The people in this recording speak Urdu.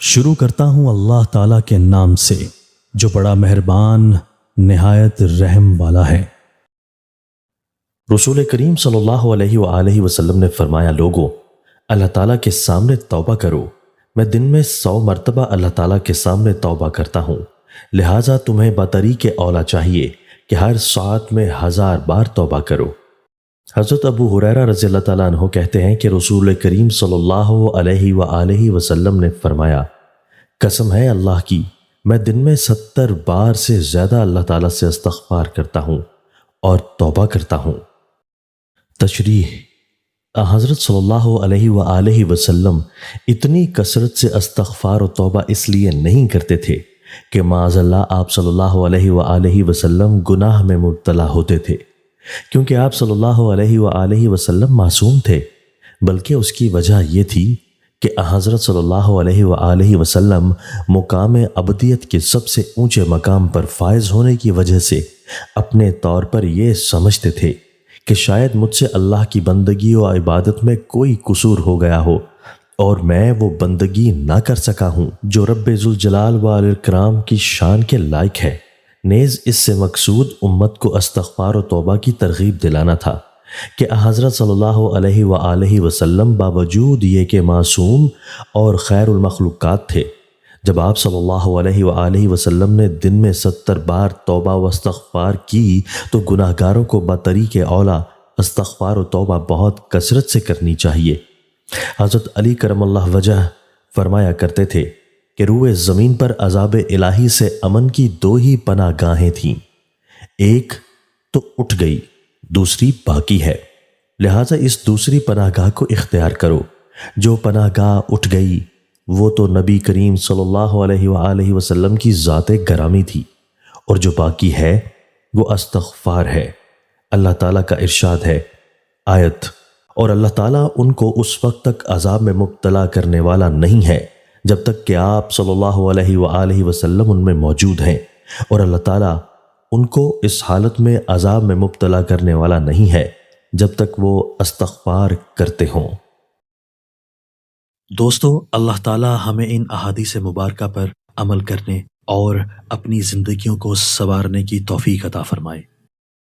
شروع کرتا ہوں اللہ تعالیٰ کے نام سے جو بڑا مہربان نہایت رحم والا ہے۔ رسول کریم صلی اللہ علیہ وآلہ وسلم نے فرمایا، لوگو اللہ تعالیٰ کے سامنے توبہ کرو، میں دن میں 100 مرتبہ اللہ تعالیٰ کے سامنے توبہ کرتا ہوں، لہٰذا تمہیں بطریق اولا چاہیے کہ ہر ساعت میں 1000 بار توبہ کرو۔ حضرت ابو ہریرہ رضی اللہ تعالیٰ عنہ کہتے ہیں کہ رسول کریم صلی اللہ علیہ وآلہ وسلم نے فرمایا، قسم ہے اللہ کی، میں دن میں 70 بار سے زیادہ اللہ تعالیٰ سے استغفار کرتا ہوں اور توبہ کرتا ہوں۔ تشریح: حضرت صلی اللہ علیہ وآلہ وسلم اتنی کثرت سے استغفار و توبہ اس لیے نہیں کرتے تھے کہ معاذ اللہ آپ صلی اللہ علیہ وآلہ وسلم گناہ میں مبتلا ہوتے تھے، کیونکہ آپ صلی اللہ علیہ وآلہ وسلم معصوم تھے، بلکہ اس کی وجہ یہ تھی کہ حضرت صلی اللہ علیہ وآلہ وسلم مقام عبدیت کے سب سے اونچے مقام پر فائز ہونے کی وجہ سے اپنے طور پر یہ سمجھتے تھے کہ شاید مجھ سے اللہ کی بندگی و عبادت میں کوئی قصور ہو گیا ہو اور میں وہ بندگی نہ کر سکا ہوں جو رب ذوالجلال والاکرام کی شان کے لائق ہے۔ نیز اس سے مقصود امت کو استغفار و توبہ کی ترغیب دلانا تھا کہ حضرت صلی اللہ علیہ وآلہ وسلم باوجود یہ کہ معصوم اور خیر المخلوقات تھے، جب آپ صلی اللہ علیہ وآلہ وسلم نے دن میں 70 بار توبہ و استغفار کی تو گناہ گاروں کو بطریق اولا استغفار و توبہ بہت کثرت سے کرنی چاہیے۔ حضرت علی کرم اللہ وجہ فرمایا کرتے تھے کہ روئے زمین پر عذاب الہی سے امن کی 2 ہی پناہ گاہیں تھیں، ایک تو اٹھ گئی، دوسری باقی ہے، لہٰذا اس دوسری پناہ گاہ کو اختیار کرو۔ جو پناہ گاہ اٹھ گئی وہ تو نبی کریم صلی اللہ علیہ وآلہ وسلم کی ذات گرامی تھی، اور جو باقی ہے وہ استغفار ہے۔ اللہ تعالیٰ کا ارشاد ہے، آیت، اور اللہ تعالیٰ ان کو اس وقت تک عذاب میں مبتلا کرنے والا نہیں ہے جب تک کہ آپ صلی اللہ علیہ وآلہ وسلم ان میں موجود ہیں، اور اللہ تعالیٰ ان کو اس حالت میں عذاب میں مبتلا کرنے والا نہیں ہے جب تک وہ استغفار کرتے ہوں۔ دوستو، اللہ تعالیٰ ہمیں ان احادیث مبارکہ پر عمل کرنے اور اپنی زندگیوں کو سنوارنے کی توفیق عطا فرمائے۔